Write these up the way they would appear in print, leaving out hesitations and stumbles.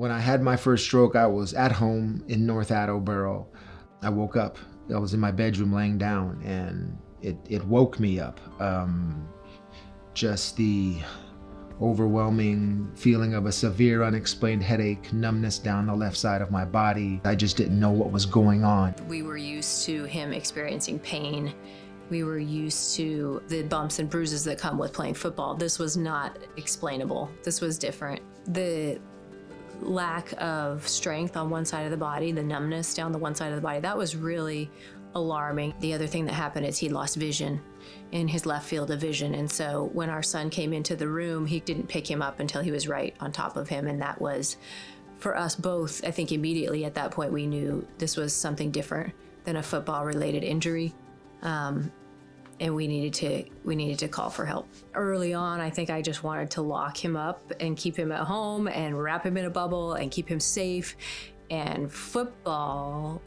When I had my first stroke, I was at home in North Attleboro. I woke up. I was in my bedroom laying down, and it woke me up. Just the overwhelming feeling of a severe unexplained headache, numbness down the left side of my body. I just didn't know what was going on. We were used to him experiencing pain. We were used to the bumps and bruises that come with playing football. This was not explainable. This was different. The lack of strength on one side of the body, the numbness down the one side of the body, that was really alarming. The other thing that happened is he lost vision in his left field of vision. And so when our son came into the room, he didn't pick him up until he was right on top of him. And that was, for us both, I think immediately at that point, we knew this was something different than a football-related injury. And we needed to call for help. Early on, I think I just wanted to lock him up and keep him at home and wrap him in a bubble and keep him safe. And football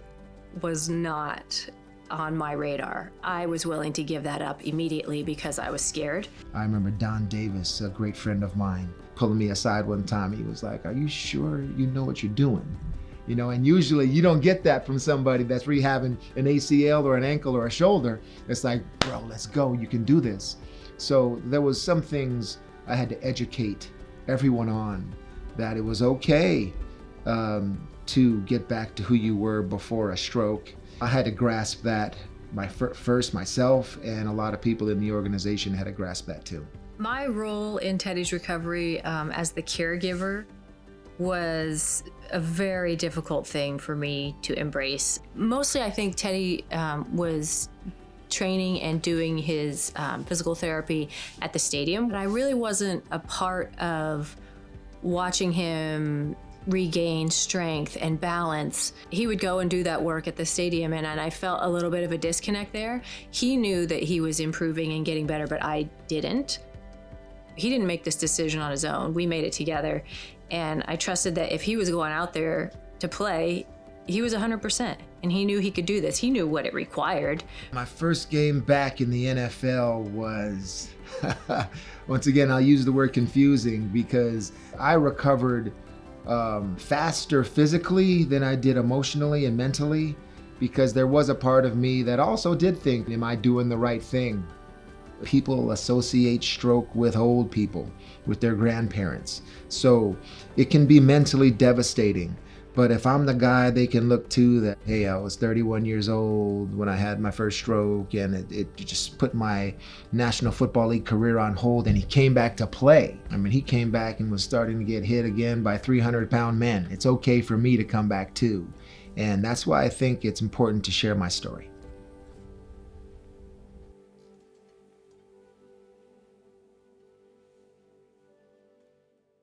was not on my radar. I was willing to give that up immediately because I was scared. I remember Don Davis, a great friend of mine, pulling me aside one time. He was like, "Are you sure you know what you're doing?" You know, and usually you don't get that from somebody that's rehabbing an ACL or an ankle or a shoulder. It's like, bro, let's go, you can do this. So there was some things I had to educate everyone on, that it was okay to get back to who you were before a stroke. I had to grasp that first myself, and a lot of people in the organization had to grasp that too. My role in Tedy's recovery as the caregiver was a very difficult thing for me to embrace. Mostly, I think Tedy was training and doing his physical therapy at the stadium, but I really wasn't a part of watching him regain strength and balance. He would go and do that work at the stadium, and I felt a little bit of a disconnect there. He knew that he was improving and getting better, but I didn't. He didn't make this decision on his own. We made it together. And I trusted that if he was going out there to play, he was 100%. And he knew he could do this. He knew what it required. My first game back in the NFL was, once again, I'll use the word confusing, because I recovered faster physically than I did emotionally and mentally, because there was a part of me that also did think, am I doing the right thing? People associate stroke with old people, with their grandparents. So it can be mentally devastating. But if I'm the guy they can look to, that, hey, I was 31 years old when I had my first stroke, and it just put my National Football League career on hold, and he came back to play. I mean, he came back and was starting to get hit again by 300-pound men. It's okay for me to come back too. And that's why I think it's important to share my story.